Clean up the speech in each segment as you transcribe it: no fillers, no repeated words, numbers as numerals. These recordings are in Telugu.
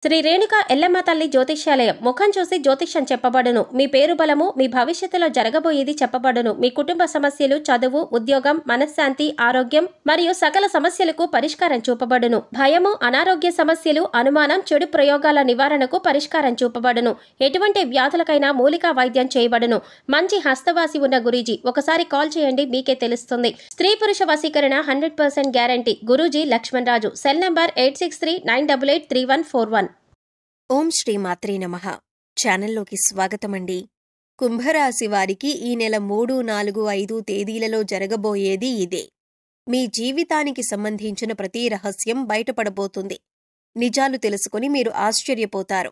శ్రీ రేణుక ఎల్లమ్మ తల్లి జ్యోతిష్యాలయం. ముఖం చూసి జ్యోతిష్యం చెప్పబడును. మీ పేరు బలము, మీ భవిష్యత్తులో జరగబోయేది చెప్పబడును. మీ కుటుంబ సమస్యలు, చదువు, ఉద్యోగం, మనశ్శాంతి, ఆరోగ్యం మరియు సకల సమస్యలకు పరిష్కారం చూపబడును. భయము, అనారోగ్య సమస్యలు, అనుమానం, చెడు ప్రయోగాల నివారణకు పరిష్కారం చూపబడును. ఎటువంటి వ్యాధులకైనా మూలికా వైద్యం చేయబడును. మంచి హస్తవాసి ఉన్న గురూజీ. ఒకసారి కాల్ చేయండి, మీకే తెలుస్తుంది. స్త్రీ పురుష వశీకరణ 100% guarantee. Guruji Laxman Raju. Cell number 8639883141. ఓం శ్రీ మాత్రే నమః. ఛానల్లోకి స్వాగతమండి. కుంభరాశి వారికి ఈ నెల 3, 4, 5 తేదీలలో జరగబోయేది ఇదే. మీ జీవితానికి సంబంధించిన ప్రతి రహస్యం బయటపడబోతుంది. నిజాలు తెలుసుకుని మీరు ఆశ్చర్యపోతారు.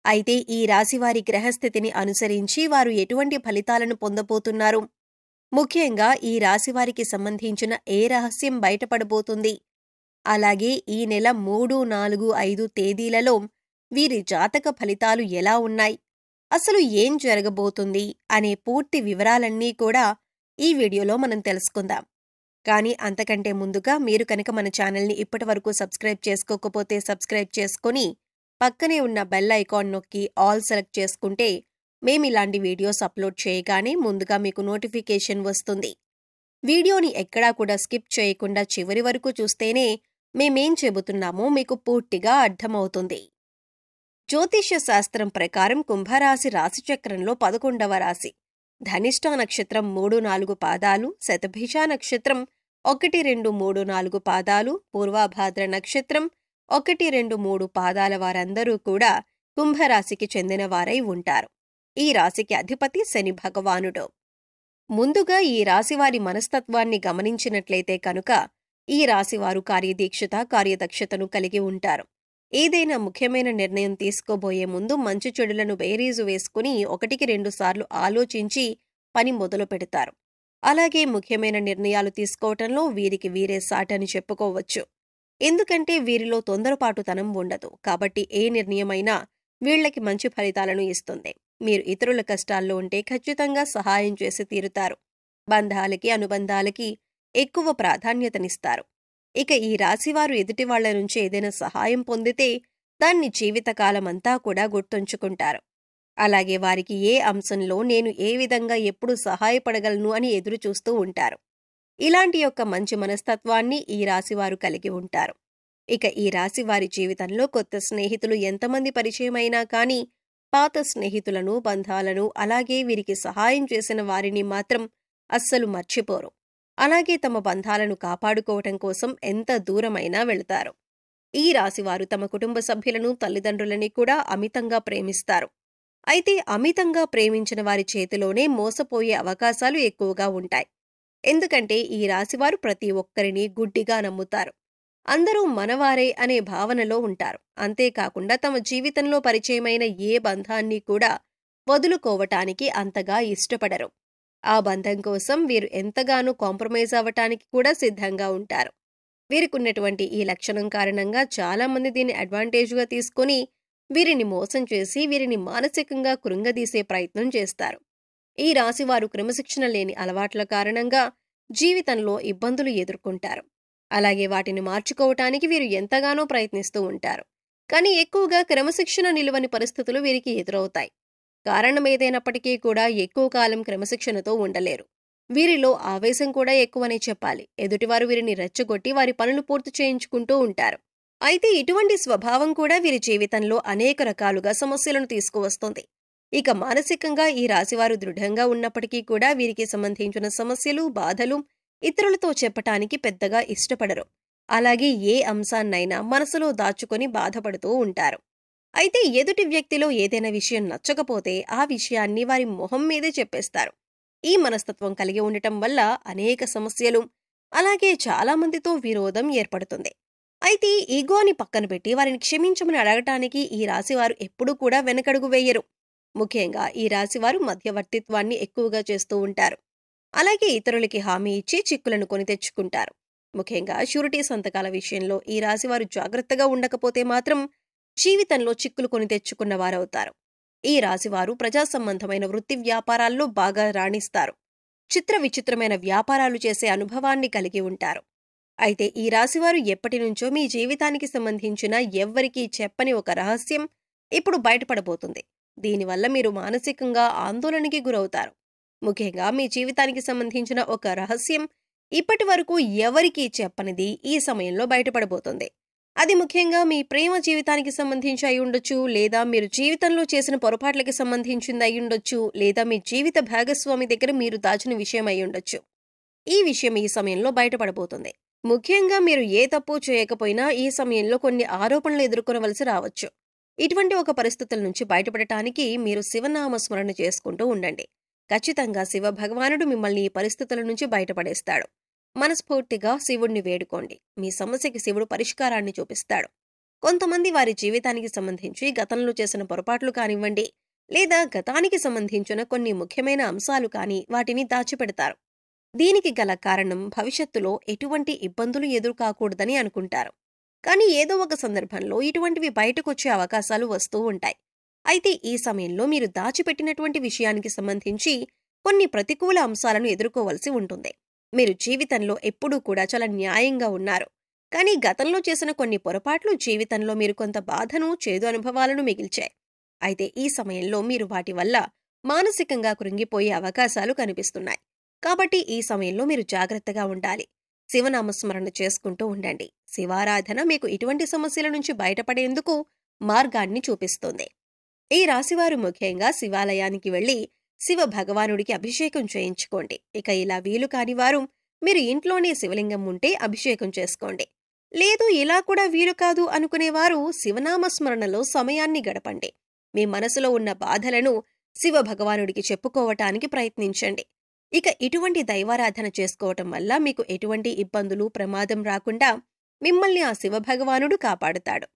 అయితే ఈ రాశివారి గ్రహస్థితిని అనుసరించి వారు ఎటువంటి ఫలితాలను పొందబోతున్నారు? ముఖ్యంగా ఈ రాశివారికి సంబంధించిన ఏ రహస్యం బయటపడబోతుంది? అలాగే ఈ నెల 3, 4, 5 తేదీలలో వీరి జాతక ఫలితాలు ఎలా ఉన్నాయి, అసలు ఏం జరగబోతుంది అనే పూర్తి వివరాలన్నీ కూడా ఈ వీడియోలో మనం తెలుసుకుందాం. కానీ అంతకంటే ముందుగా మీరు కనుక మన ఛానల్ని ఇప్పటివరకు సబ్స్క్రైబ్ చేసుకోకపోతే సబ్స్క్రైబ్ చేసుకొని పక్కనే ఉన్న బెల్ ఐకాన్ నొక్కి ఆల్ సెలెక్ట్ చేసుకుంటే మేమిలాంటి వీడియోస్ అప్లోడ్ చేయగానే ముందుగా మీకు నోటిఫికేషన్ వస్తుంది. వీడియోని ఎక్కడా కూడా స్కిప్ చేయకుండా చివరి వరకు చూస్తేనే మేమేం చెబుతున్నామో మీకు పూర్తిగా అర్థమవుతుంది. జ్యోతిష్య శాస్త్రం ప్రకారం కుంభరాశి రాశిచక్రంలో 11వ రాశి. ధనిష్ఠా నక్షత్రం 3, 4 పాదాలు, శతభిష నక్షత్రం 1, 2, 3, 4 పాదాలు, పూర్వభాద్ర నక్షత్రం 1, 2, 3 పాదాల వారందరూ కూడా కుంభరాశికి చెందినవారై ఉంటారు. ఈ రాశికి అధిపతి శని భగవానుడు. ముందుగా ఈ రాశివారి మనస్తత్వాన్ని గమనించినట్లయితే కనుక ఈ రాశివారు కార్యదీక్షత, కార్యదక్షతను కలిగి ఉంటారు. ఏదైనా ముఖ్యమైన నిర్ణయం తీసుకోబోయే ముందు మంచి చెడులను బేరీజు వేసుకుని 1కి 2 సార్లు ఆలోచించి పని మొదలు పెడతారు. అలాగే ముఖ్యమైన నిర్ణయాలు తీసుకోవటంలో వీరికి వీరే సాటని చెప్పుకోవచ్చు. ఎందుకంటే వీరిలో తొందరపాటుతనం ఉండదు. కాబట్టి ఏ నిర్ణయమైనా వీళ్లకి మంచి ఫలితాలను ఇస్తుంది. మీరు ఇతరుల కష్టాల్లో ఉంటే ఖచ్చితంగా సహాయం చేసి తీరుతారు. బంధాలకి, అనుబంధాలకి ఎక్కువ ప్రాధాన్యతనిస్తారు. ఇక ఈ రాశివారు ఎదుటివాళ్ల నుంచి ఏదైనా సహాయం పొందితే దాన్ని జీవితకాలమంతా కూడా గుర్తుంచుకుంటారు. అలాగే వారికి ఏ అంశంలో నేను ఏ విధంగా ఎప్పుడు సహాయపడగలను అని ఎదురు చూస్తూ ఉంటారు. ఇలాంటి యొక్క మంచి మనస్తత్వాన్ని ఈ రాశివారు కలిగి ఉంటారు. ఇక ఈ రాశివారి జీవితంలో కొత్త స్నేహితులు ఎంతమంది పరిచయమైనా కానీ పాత స్నేహితులను, బంధాలను, అలాగే వీరికి సహాయం చేసిన వారిని మాత్రం అస్సలు మర్చిపోరు. అలాగే తమ బంధాలను కాపాడుకోవటం కోసం ఎంత దూరమైనా వెళతారు. ఈ రాశివారు తమ కుటుంబ సభ్యులను, తల్లిదండ్రులని కూడా అమితంగా ప్రేమిస్తారు. అయితే అమితంగా ప్రేమించిన వారి చేతిలోనే మోసపోయే అవకాశాలు ఎక్కువగా ఉంటాయి. ఎందుకంటే ఈ రాశివారు ప్రతి ఒక్కరిని గుడ్డిగా నమ్ముతారు. అందరూ మనవారే అనే భావనలో ఉంటారు. అంతేకాకుండా తమ జీవితంలో పరిచయమైన ఏ బంధాన్ని కూడా వదులుకోవటానికి అంతగా ఇష్టపడరు. ఆ బంధం కోసం వీరు ఎంతగానో కాంప్రమైజ్ అవ్వటానికి కూడా సిద్ధంగా ఉంటారు. వీరికున్నటువంటి ఈ లక్షణం కారణంగా చాలామంది దీన్ని అడ్వాంటేజ్గా తీసుకుని వీరిని మోసం చేసి వీరిని మానసికంగా కృంగదీసే ప్రయత్నం చేస్తారు. ఈ రాశివారు క్రమశిక్షణ లేని అలవాట్ల కారణంగా జీవితంలో ఇబ్బందులు ఎదుర్కొంటారు. అలాగే వాటిని మార్చుకోవటానికి వీరు ఎంతగానో ప్రయత్నిస్తూ ఉంటారు. కానీ ఎక్కువగా క్రమశిక్షణ నిలువని పరిస్థితులు వీరికి ఎదురవుతాయి. కారణమేదైనప్పటికీ కూడా ఎక్కువ కాలం క్రమశిక్షణతో ఉండలేరు. వీరిలో ఆవేశం కూడా ఎక్కువనే చెప్పాలి. ఎదుటివారు వీరిని రెచ్చగొట్టి వారి పనులు పూర్తి చేయించుకుంటూ ఉంటారు. అయితే ఇటువంటి స్వభావం కూడా వీరి జీవితంలో అనేక రకాలుగా సమస్యలను తీసుకువస్తుంది. ఇక మానసికంగా ఈ రాశివారు దృఢంగా ఉన్నప్పటికీ కూడా వీరికి సంబంధించిన సమస్యలు, బాధలు ఇతరులతో చెప్పటానికి పెద్దగా ఇష్టపడరు. అలాగే ఏ అంశాన్నైనా మనసులో దాచుకొని బాధపడుతూ ఉంటారు. అయితే ఎదుటి వ్యక్తిలో ఏదైనా విషయం నచ్చకపోతే ఆ విషయాన్ని వారి మొహం మీదే చెప్పేస్తారు. ఈ మనస్తత్వం కలిగి ఉండటం వల్ల అనేక సమస్యలు, అలాగే చాలామందితో విరోధం ఏర్పడుతుంది. అయితే ఈగోని పక్కన పెట్టి వారిని క్షమించమని అడగటానికి ఈ రాశివారు ఎప్పుడూ కూడా వెనకడుగు వేయరు. ముఖ్యంగా ఈ రాశివారు మధ్యవర్తిత్వాన్ని ఎక్కువగా చేస్తూ ఉంటారు. అలాగే ఇతరులకి హామీ ఇచ్చి చిక్కులను కొని తెచ్చుకుంటారు. ముఖ్యంగా షూరిటీ సంతకాల విషయంలో ఈ రాశివారు జాగ్రత్తగా ఉండకపోతే మాత్రం జీవితంలో చిక్కులు కొని తెచ్చుకున్న వారవుతారు. ఈ రాశివారు ప్రజా సంబంధమైన వృత్తి వ్యాపారాల్లో బాగా రాణిస్తారు. చిత్ర విచిత్రమైన వ్యాపారాలు చేసే అనుభవాన్ని కలిగి ఉంటారు. అయితే ఈ రాశివారు ఎప్పటి నుంచో మీ జీవితానికి సంబంధించిన ఎవ్వరికీ చెప్పని ఒక రహస్యం ఇప్పుడు బయటపడబోతుంది. దీనివల్ల మీరు మానసికంగా ఆందోళనకి గురవుతారు. ముఖ్యంగా మీ జీవితానికి సంబంధించిన ఒక రహస్యం ఇప్పటి వరకు ఎవరికీ చెప్పనిది ఈ సమయంలో బయటపడబోతుంది. అది ముఖ్యంగా మీ ప్రేమ జీవితానికి సంబంధించి అయి ఉండొచ్చు, లేదా మీరు జీవితంలో చేసిన పొరపాట్లకి సంబంధించింది అయి ఉండొచ్చు, లేదా మీ జీవిత భాగస్వామి దగ్గర మీరు దాచిన విషయం అయి ఉండొచ్చు. ఈ విషయం ఈ సమయంలో బయటపడబోతుంది. ముఖ్యంగా మీరు ఏ తప్పు చేయకపోయినా ఈ సమయంలో కొన్ని ఆరోపణలు ఎదుర్కొనవలసి రావచ్చు. ఇటువంటి ఒక పరిస్థితుల నుంచి బయటపడటానికి మీరు శివనామస్మరణ చేసుకుంటూ ఉండండి. ఖచ్చితంగా శివ భగవానుడు మిమ్మల్ని ఈ పరిస్థితుల నుంచి బయటపడేస్తాడు. మనస్ఫూర్తిగా శివుణ్ణి వేడుకోండి. మీ సమస్యకి శివుడు పరిష్కారాన్ని చూపిస్తాడు. కొంతమంది వారి జీవితానికి సంబంధించి గతంలో చేసిన పొరపాట్లు కానివ్వండి, లేదా గతానికి సంబంధించిన కొన్ని ముఖ్యమైన అంశాలు కానీ వాటిని దాచిపెడతారు. దీనికి గల కారణం భవిష్యత్తులో ఎటువంటి ఇబ్బందులు ఎదురుకాకూడదని అనుకుంటారు. కానీ ఏదో ఒక సందర్భంలో ఇటువంటివి బయటకొచ్చే అవకాశాలు వస్తూ ఉంటాయి. అయితే ఈ సమయంలో మీరు దాచిపెట్టినటువంటి విషయానికి సంబంధించి కొన్ని ప్రతికూల అంశాలను ఎదుర్కోవలసి ఉంటుంది. మీరు జీవితంలో ఎప్పుడూ కూడా చాలా న్యాయంగా ఉన్నారు. కానీ గతంలో చేసిన కొన్ని పొరపాట్లు జీవితంలో మీరు కొంత బాధను, చేదు అనుభవాలను మిగిల్చాయి. అయితే ఈ సమయంలో మీరు వాటి వల్ల మానసికంగా కృంగిపోయే అవకాశాలు కనిపిస్తున్నాయి. కాబట్టి ఈ సమయంలో మీరు జాగ్రత్తగా ఉండాలి. శివనామస్మరణ చేసుకుంటూ ఉండండి. శివారాధన మీకు ఇటువంటి సమస్యల నుంచి బయటపడేందుకు మార్గాన్ని చూపిస్తుంది. ఈ రాశివారు ముఖ్యంగా శివాలయానికి వెళ్లి శివ భగవానుడికి అభిషేకం చేయించుకోండి. ఇక ఇలా వీలు కానివారు మీరు ఇంట్లోనే శివలింగం ఉంటే అభిషేకం చేసుకోండి. లేదు ఇలా కూడా వీలు కాదు అనుకునేవారు శివనామస్మరణలో సమయాన్ని గడపండి. మీ మనసులో ఉన్న బాధలను శివ భగవానుడికి చెప్పుకోవటానికి ప్రయత్నించండి. ఇక ఇటువంటి దైవారాధన చేసుకోవటం వల్ల మీకు ఎటువంటి ఇబ్బందులు, ప్రమాదం రాకుండా మిమ్మల్ని ఆ శివభగవానుడు కాపాడుతాడు.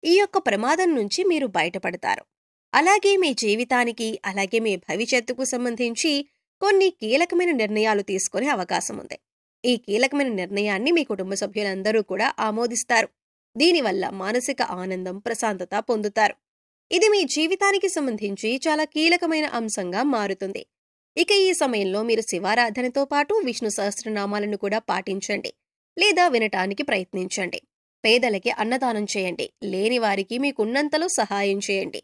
ఈ యొక్క ప్రమాదం నుంచి మీరు బయటపడతారు. అలాగే మీ జీవితానికి, అలాగే మీ భవిష్యత్తుకు సంబంధించి కొన్ని కీలకమైన నిర్ణయాలు తీసుకునే అవకాశం ఉంది. ఈ కీలకమైన నిర్ణయాన్ని మీ కుటుంబ సభ్యులందరూ కూడా ఆమోదిస్తారు. దీనివల్ల మానసిక ఆనందం, ప్రశాంతత పొందుతారు. ఇది మీ జీవితానికి సంబంధించి చాలా కీలకమైన అంశంగా మారుతుంది. ఇక ఈ సమయంలో మీరు శివారాధనతో పాటు విష్ణు సహస్రనామాలను కూడా పాటించండి, లేదా వినటానికి ప్రయత్నించండి. పేదలకి అన్నదానం చేయండి. లేని వారికి మీకున్నంతలో సహాయం చేయండి.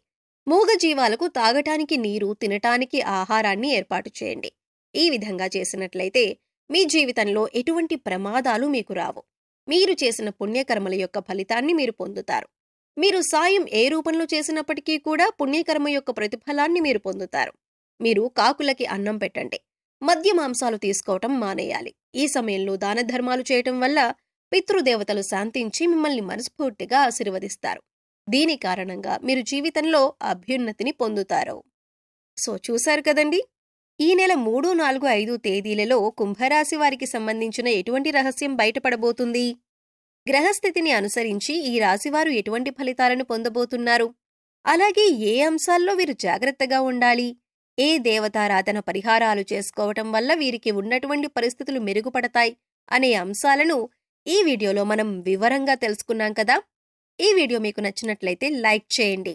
మూగజీవాలకు తాగటానికి నీరు, తినటానికి ఆహారాన్ని ఏర్పాటు చేయండి. ఈ విధంగా చేసినట్లయితే మీ జీవితంలో ఎటువంటి ప్రమాదాలు మీకు రావు. మీరు చేసిన పుణ్యకర్మల యొక్క ఫలితాన్ని మీరు పొందుతారు. మీరు సాయం ఏ రూపంలో చేసినప్పటికీ కూడా పుణ్యకర్మ యొక్క ప్రతిఫలాన్ని మీరు పొందుతారు. మీరు కాకులకి అన్నం పెట్టండి. మద్య మాంసాలు తీసుకోవటం మానేయాలి. ఈ సమయంలో దాన ధర్మాలు చేయటం వల్ల పితృదేవతలు శాంతించి మిమ్మల్ని మనస్ఫూర్తిగా ఆశీర్వదిస్తారు. దీని కారణంగా మీరు జీవితంలో అభ్యున్నతిని పొందుతారు. సో చూశారు కదండి, ఈ నెల 3, 4, 5 తేదీలలో కుంభరాశి వారికి సంబంధించిన ఎటువంటి రహస్యం బయటపడబోతుంది? గ్రహస్థితిని అనుసరించి ఈ రాశివారు ఎటువంటి ఫలితాలను పొందబోతున్నారు? అలాగే ఏ అంశాల్లో వీరు జాగ్రత్తగా ఉండాలి? ఏ దేవతారాధన పరిహారాలు చేసుకోవటం వల్ల వీరికి ఉన్నటువంటి పరిస్థితులు మెరుగుపడతాయి అనే అంశాలను ఈ వీడియోలో మనం వివరంగా తెలుసుకున్నాం కదా. ఈ వీడియో మీకు నచ్చినట్లయితే లైక్ చేయండి.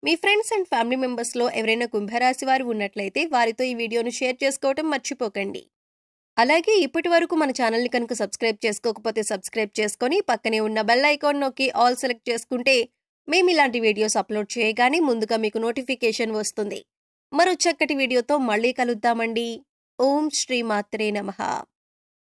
మీ ఫ్రెండ్స్ అండ్ ఫ్యామిలీ మెంబర్స్లో ఎవరైనా కుంభరాశి వారు ఉన్నట్లయితే వారితో ఈ వీడియోను షేర్ చేసుకోవటం మర్చిపోకండి. అలాగే ఇప్పటి వరకు మన ఛానల్ని కనుక సబ్స్క్రైబ్ చేసుకోకపోతే సబ్స్క్రైబ్ చేసుకొని పక్కనే ఉన్న బెల్ ఐకాన్ నొక్కి ఆల్ సెలెక్ట్ చేసుకుంటే మేము ఇలాంటి వీడియోస్ అప్లోడ్ చేయగానే ముందుగా మీకు నోటిఫికేషన్ వస్తుంది. మరో చక్కటి వీడియోతో మళ్ళీ కలుద్దామండి. ఓం శ్రీ మాత్రే నమః.